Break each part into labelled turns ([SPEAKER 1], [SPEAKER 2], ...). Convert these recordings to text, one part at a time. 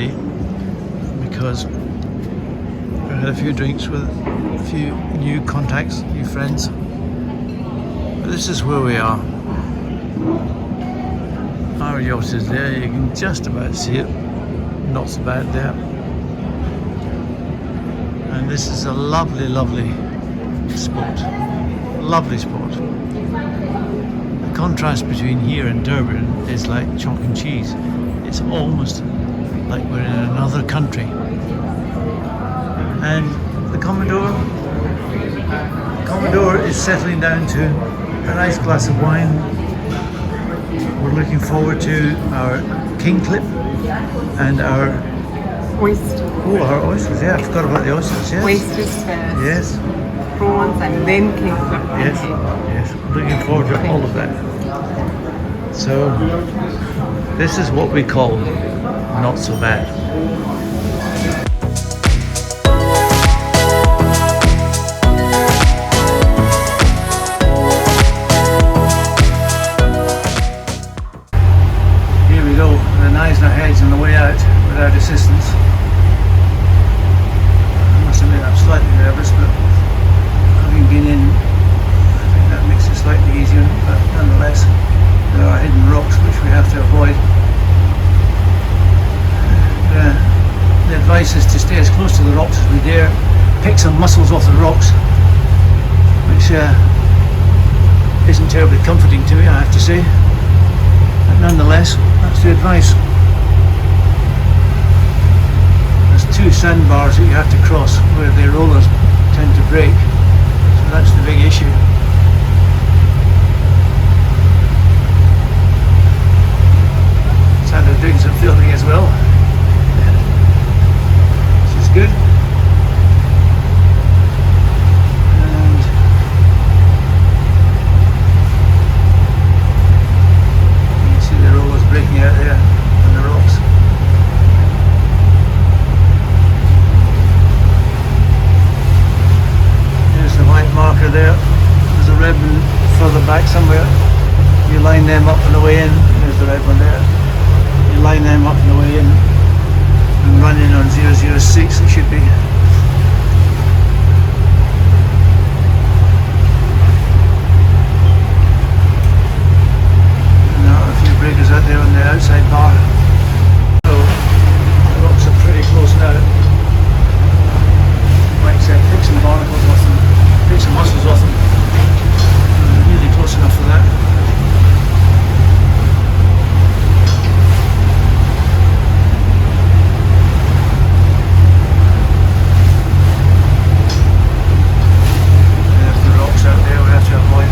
[SPEAKER 1] today because I had a few drinks with a few new contacts, new friends. But this is where we are. Our yacht is there, you can just about see it, not so bad there. And this is a lovely, lovely spot, lovely spot. The contrast between here and Durban is like chalk and cheese. It's almost like we're in another country. And the Commodore is settling down to a nice glass of wine. We're looking forward to our king clip and our
[SPEAKER 2] Oyster.
[SPEAKER 1] Oh, our oysters, yeah, I forgot about the oysters, yes.
[SPEAKER 2] Oysters first.
[SPEAKER 1] Yes.
[SPEAKER 2] Prawns and then king clip.
[SPEAKER 1] Yes, yes. Looking forward to all of that. So, this is what we call not so bad. Here we go, the Neisner heads on the way out without assistance. I'm slightly nervous, but having been in, I think that makes it slightly easier, but nonetheless there are hidden rocks which we have to avoid. The advice is to stay as close to the rocks as we dare, pick some mussels off the rocks, which isn't terribly comforting to me, I have to say, but nonetheless that's the advice. Two sandbars that you have to cross where the rollers tend to break, so that's the big issue. Sandra's doing some filming as well, which is good. And you can see the rollers breaking out there on the rocks. Marker there, there's a red one further back somewhere. You line them up on the way in, there's the red one there. You line them up on the way in and run in on 006 it should be. And there are a few breakers out there on the outside bar. So the rocks are pretty close now. Like I said, pick some barnacles off them. Take some mussels off them. Really close enough for that. There's the rocks out there we have to avoid.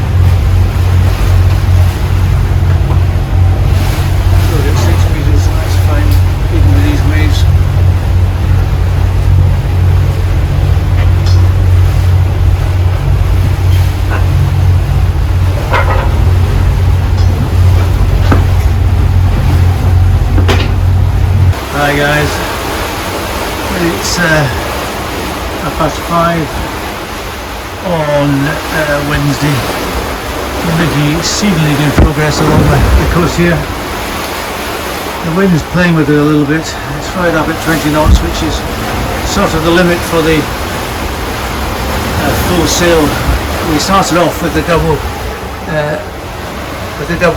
[SPEAKER 1] Still get 6 meters, that's fine, even with these waves. Hi guys, it's 5:30 on Wednesday. We're making exceedingly good progress along the coast here. The wind's playing with it a little bit. It's right up at 20 knots, which is sort of the limit for the full sail. We started off with the double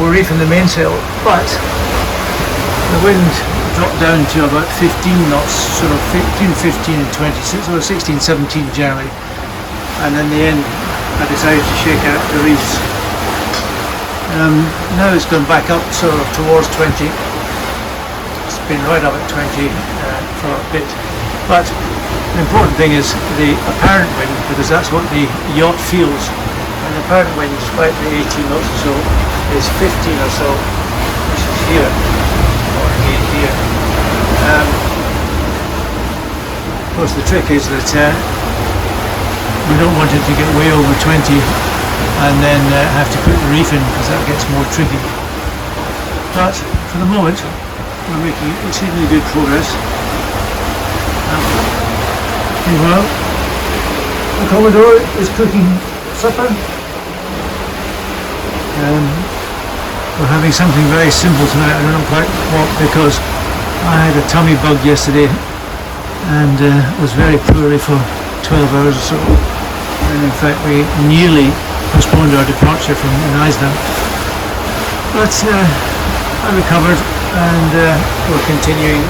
[SPEAKER 1] reef in the mainsail, but the wind dropped down to about 15 knots, sort of between 15 and 20, so 16, 17 generally. And in the end, I decided to shake out the reefs. Now it's gone back up sort of towards 20. It's been right up at 20 for a bit. But the important thing is the apparent wind, because that's what the yacht feels. And the apparent wind, despite the 18 knots or so, is 15 or so, which is here. Here. Of course the trick is that we don't want it to get way over 20 and then have to put the reef in, because that gets more tricky. But for the moment we're making exceedingly good progress. Meanwhile, the Commodore is cooking supper. We're having something very simple tonight. I don't know quite what, because I had a tummy bug yesterday and was very poorly for 12 hours or so. And in fact we nearly postponed our departure from Neisner. But I recovered and we're continuing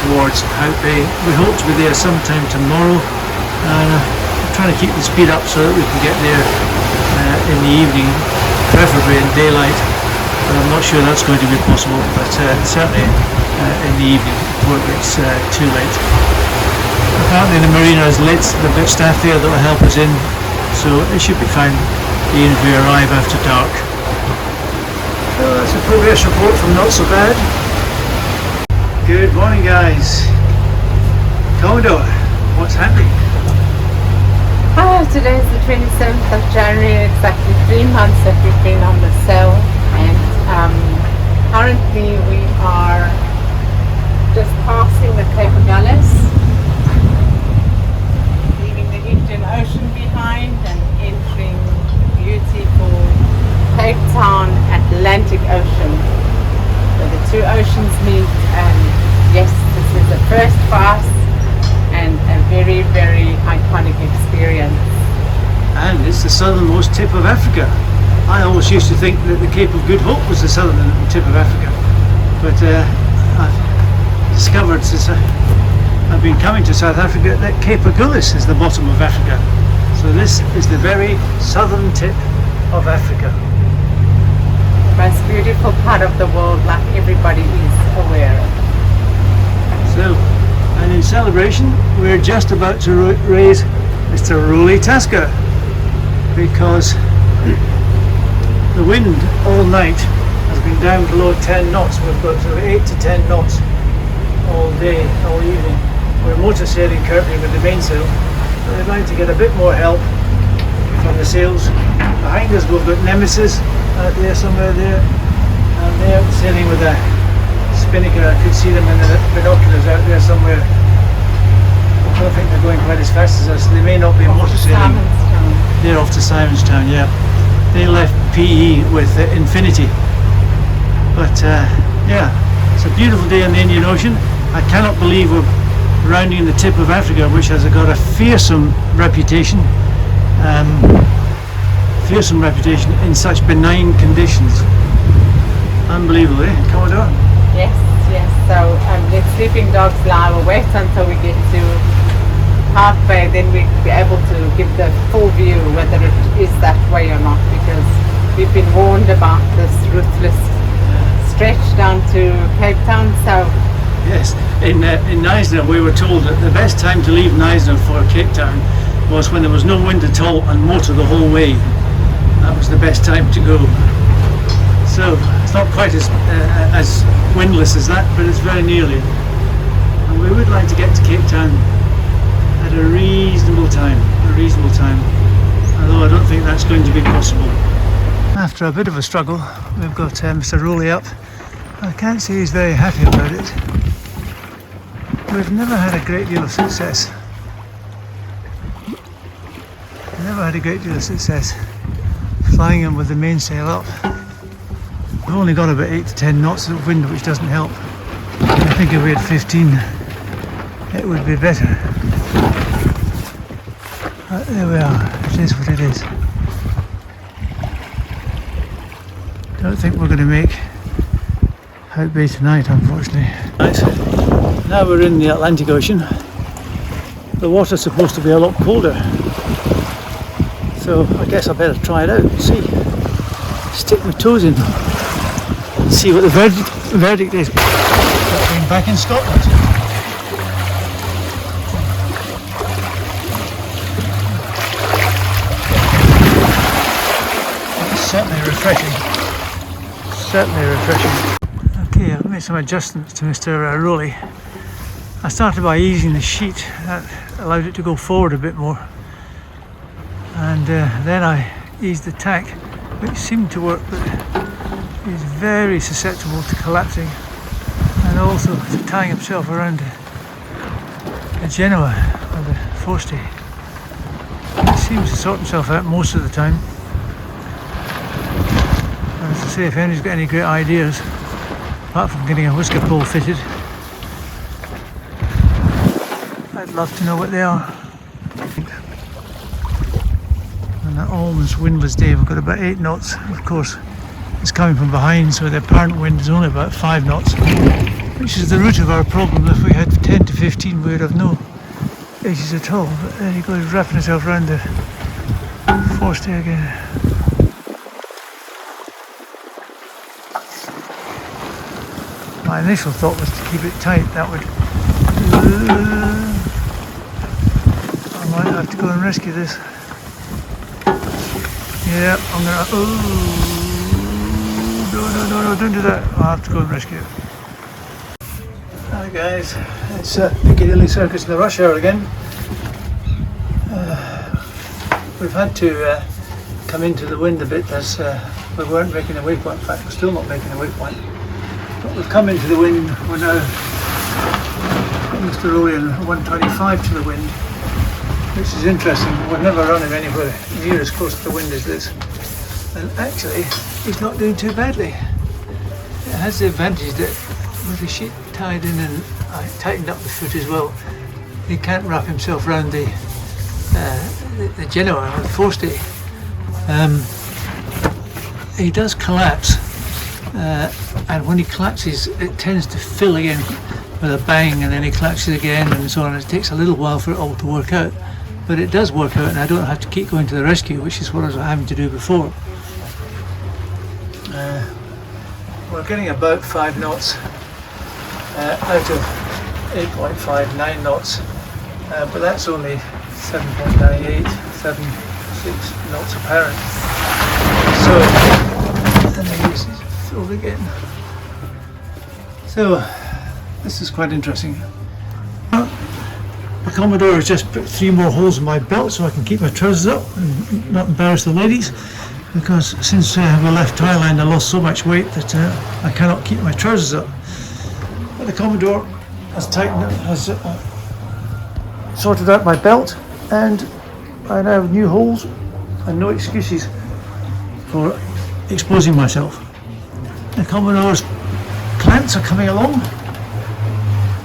[SPEAKER 1] towards Hout Bay. We hope to be there sometime tomorrow. We're trying to keep the speed up so that we can get there in the evening, preferably in daylight. But I'm not sure that's going to be possible, but certainly in the evening before it gets too late. Apparently the marina has lit, they've got staff there that will help us in, so it should be fine even if we arrive after dark. So that's a progress report from Not So Bad. Good morning guys. Commodore, what's happening?
[SPEAKER 2] Today is the 27th of January, exactly 3 months that we've been on the sail, and currently we are just passing the Cape Agulhas, leaving the Indian Ocean behind and entering beautiful Cape Town Atlantic Ocean. So the two oceans meet, and yes, this is the first for us and a very, very iconic experience.
[SPEAKER 1] And it's the southernmost tip of Africa. I always used to think that the Cape of Good Hope was the southern tip of Africa, but I've discovered since I've been coming to South Africa that Cape Agulhas is the bottom of Africa. So this is the very southern tip of Africa.
[SPEAKER 2] The most beautiful part of the world, like everybody is aware of.
[SPEAKER 1] So, and in celebration, we're just about to raise Mr. Rowley Tasker, because the wind all night has been down below 10 knots. We've got sort of 8 to 10 knots all day, all evening. We're motor sailing currently with the mainsail. We're going to get a bit more help from the sails. Behind us we've got Nemesis out there, somewhere there, and they're sailing with a spinnaker. I could see them in the binoculars out there somewhere. I don't think they're going quite as fast as us. They may not be motor sailing. They're off to Simonstown, yeah. They left PE with Infinity. But yeah, it's a beautiful day in the Indian Ocean. I cannot believe we're rounding the tip of Africa, which has got a fearsome reputation. Fearsome reputation in such benign conditions. Unbelievable, eh, Commodore?
[SPEAKER 2] Yes, yes. So let sleeping dogs lie awake until we get to Hout Bay, then we'll be able to give the full view whether it is that way or not, because we've been warned about this ruthless stretch down to Cape Town. So
[SPEAKER 1] yes, in Neisner we were told that the best time to leave Neisner for Cape Town was when there was no wind at all and motor the whole way. That was the best time to go. So it's not quite as windless as that, but it's very nearly. And we would like to get to Cape Town at a reasonable time, although I don't think that's going to be possible. After a bit of a struggle, we've got Mr. Rowley up. I can't say he's very happy about it. We've never had a great deal of success. Flying him with the mainsail up. We've only got about 8 to 10 knots of wind, which doesn't help. I think if we had 15, it would be better. But there we are, it is what it is. Don't think we're going to make Hout Bay tonight, unfortunately. Right, now we're in the Atlantic Ocean. The water's supposed to be a lot colder, so I guess I better try it out and see. Stick my toes in and see what the verdict is. Being back in Scotland. Certainly refreshing. Okay, I've made some adjustments to Mr. Rowley. I started by easing the sheet, that allowed it to go forward a bit more, and then I eased the tack, which seemed to work, but he's very susceptible to collapsing and also to tying himself around the Genoa or the forestay. He seems to sort himself out most of the time. As I say, if anybody's got any great ideas, apart from getting a whisker pole fitted. I'd love to know what they are. On that almost windless day, we've got about 8 knots. Of course, it's coming from behind, so the apparent wind is only about 5 knots, which is the root of our problem. If we had 10 to 15, we would have no issues at all. But there he goes, wrapping himself around the forestay again. My initial thought was to keep it tight. That would... I might have to go and rescue this. Yeah, I'm gonna... Oh, no, don't do that. I'll have to go and rescue it. Hi guys, it's Piccadilly Circus in the rush hour again. We've had to come into the wind a bit as we weren't making a waypoint. In fact, we're still not making a waypoint. But we've come into the wind. We're now Mr. Orion 125 to the wind, which is interesting. We're never running anywhere near as close to the wind as this. And actually, he's not doing too badly. It has the advantage that with the sheet tied in, and I tightened up the foot as well, he can't wrap himself around the genoa or the forestay. He does collapse, and when he collapses, it tends to fill again with a bang, and then he collapses again, and so on. It takes a little while for it all to work out, but it does work out, and I don't have to keep going to the rescue, which is what I was having to do before. We're getting about 5 knots out of 8.5, 9 knots, but that's only 7.98, 7.6 knots apparent. So, and then he's filled again. So, this is quite interesting. The Commodore has just put 3 more holes in my belt so I can keep my trousers up and not embarrass the ladies, because since we left Thailand I lost so much weight that I cannot keep my trousers up. But the Commodore has tightened, has sorted out my belt, and I now have new holes and no excuses for exposing myself. The Commodore's plants are coming along,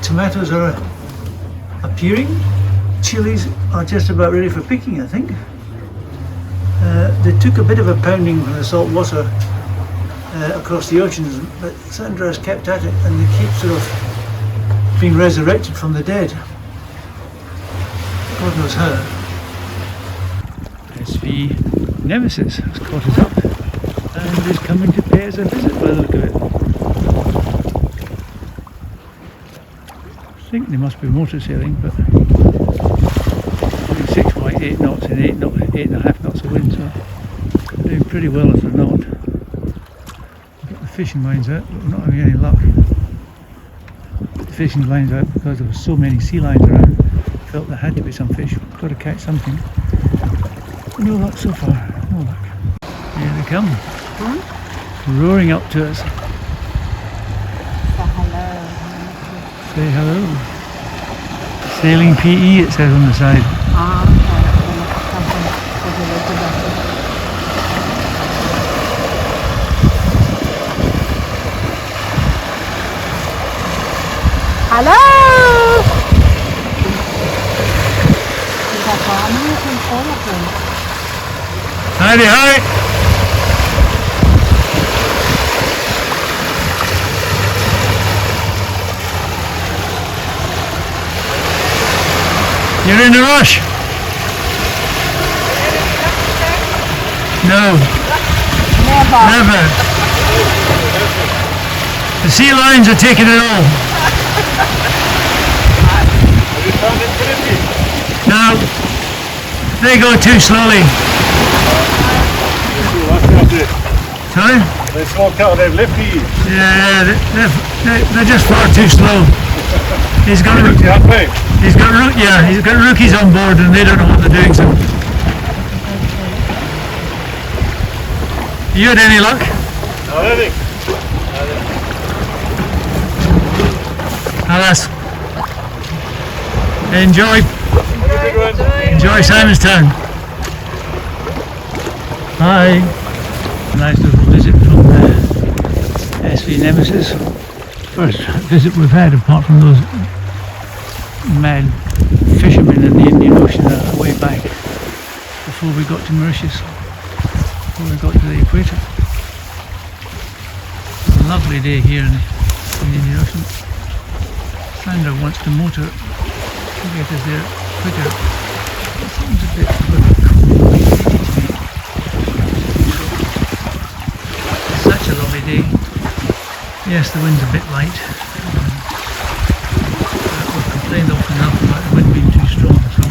[SPEAKER 1] tomatoes are appearing, chilies are just about ready for picking, I think. They took a bit of a pounding from the salt water across the oceans, but Sandra has kept at it, and they keep sort of being resurrected from the dead. God knows how. SV Nemesis has caught us up and is coming to pay us a visit by the look of it. I think they must be motor sailing, but 6.8 knots and 8.5 knots of wind, so they're doing pretty well if they're not. We've got the fishing lines out, but we're not having any luck. The fishing lines out because there were so many sea lions around. I felt there had to be some fish. We've got to catch something. No luck so far. No luck. Here they come. Roaring up to us. Say hello. Sailing PE, it says on the side.
[SPEAKER 2] Hello!
[SPEAKER 1] Howdy, hi! You're in a rush? No. Never. The sea lions are taking it all. No. They go too slowly. Sorry?
[SPEAKER 3] They smoked out, they've left you.
[SPEAKER 1] Yeah, they're just far too slow. He's got rookies on board and they don't know what they're doing. So, you had any luck?
[SPEAKER 3] No, nothing.
[SPEAKER 1] Alas, enjoy Simonstown. Hi. Nice little visit from SV Nemesis. first visit we've had, apart from those mad fishermen in the Indian Ocean way back before we got to Mauritius, before we got to the equator. A lovely day here in the Indian Ocean. Sandra wants to motor to get us there quicker. It seems a bit cool. It's such a lovely day. Yes, the wind's a bit light. We've complained often enough about the wind being too strong, so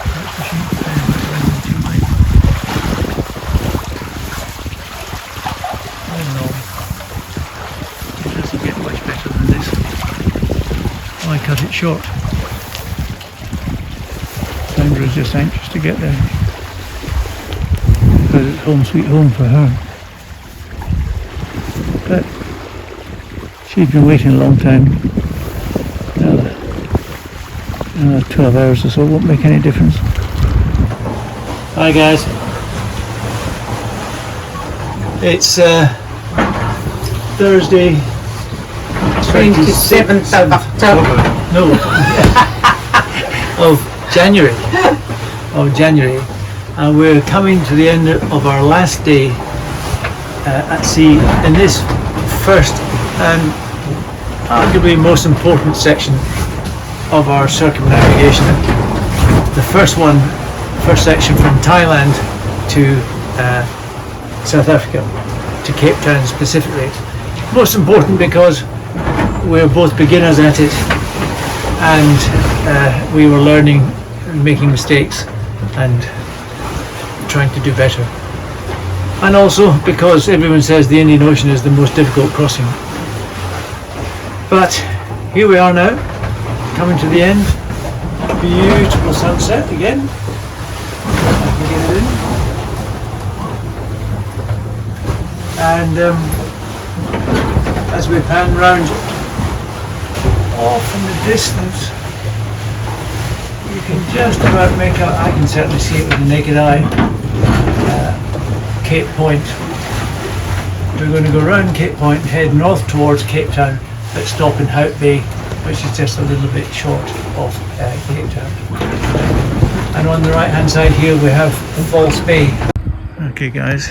[SPEAKER 1] perhaps we shouldn't complain about the wind being too light. All in all, it doesn't get much better than this. I cut it short. Sandra's just anxious to get there because it's home sweet home for her. But she's been waiting a long time. Another 12 hours or so won't make any difference. Hi guys. It's Thursday,
[SPEAKER 2] 27th of October.
[SPEAKER 1] No. Of January. Of January. And we're coming to the end of our last day at sea in this first and arguably most important section of our circumnavigation. The first section from Thailand to South Africa, to Cape Town specifically. Most important because we're both beginners at it, and we were learning and making mistakes and trying to do better. And also because everyone says the Indian Ocean is the most difficult crossing. But here we are now, coming to the end. Beautiful sunset again. I can get it in. And as we pan round off in the distance, you can just about make out, I can certainly see it with the naked eye, Cape Point. We're going to go round Cape Point and head north towards Cape Town, but stop in Hout Bay, which is just a little bit short of Cape Town. And on the right hand side here we have False Bay. Okay guys,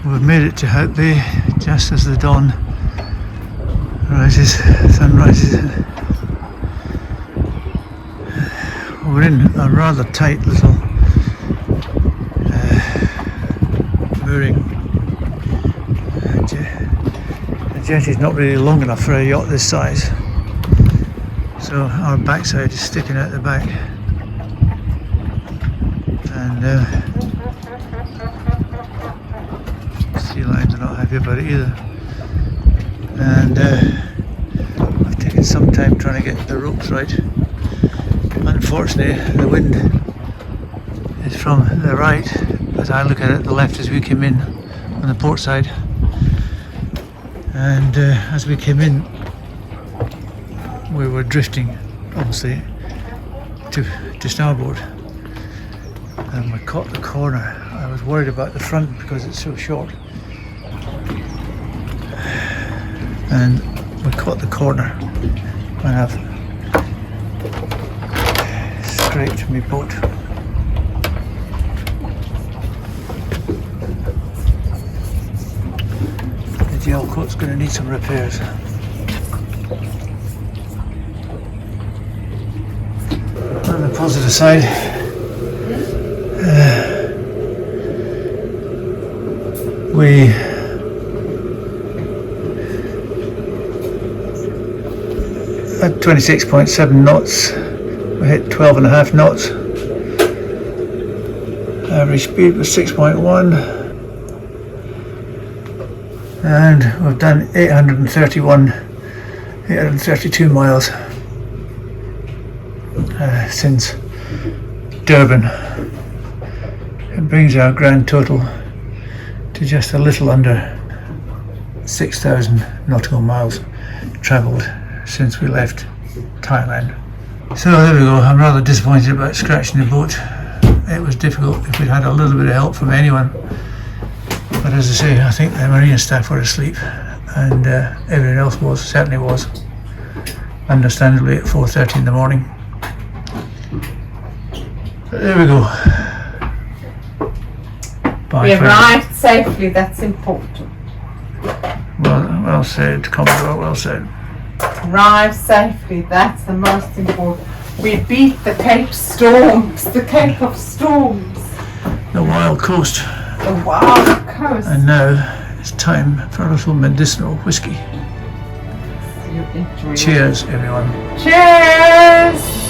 [SPEAKER 1] we've made it to Hout Bay just as the dawn rises, sun rises. We're in a rather tight little mooring. The jetty's not really long enough for a yacht this size, so our backside is sticking out the back, and sea lions are not happy about it either. And I've taken some time trying to get the ropes right. Unfortunately, the wind is from the right, as I look at it, the left as we came in on the port side. And as we came in, we were drifting, obviously, to starboard. And we caught the corner. I was worried about the front because it's so short. And we caught the corner and I've scraped my boat. The gel coat's going to need some repairs. On the positive side, we at 26.7 knots, we hit 12.5 knots. Average speed was 6.1, and we've done 832 miles since Durban. It brings our grand total to just a little under 6,000 nautical miles travelled since we left Thailand. So there we go. I'm rather disappointed about scratching the boat. It was difficult if we'd had a little bit of help from anyone. But as I say, I think the marine staff were asleep and everyone else certainly was, understandably, at 4:30 in the morning. But there we go. Bye
[SPEAKER 2] We
[SPEAKER 1] for now.
[SPEAKER 2] arrived safely, that's important.
[SPEAKER 1] Well said, Commodore, well said.
[SPEAKER 2] Arrived safely, that's the most important. We beat the Cape Storms, the Cape of Storms,
[SPEAKER 1] The wild coast.
[SPEAKER 2] the wild coast.
[SPEAKER 1] And now it's time for a little medicinal whiskey.
[SPEAKER 2] You enjoy it.
[SPEAKER 1] Cheers, everyone.
[SPEAKER 2] Cheers!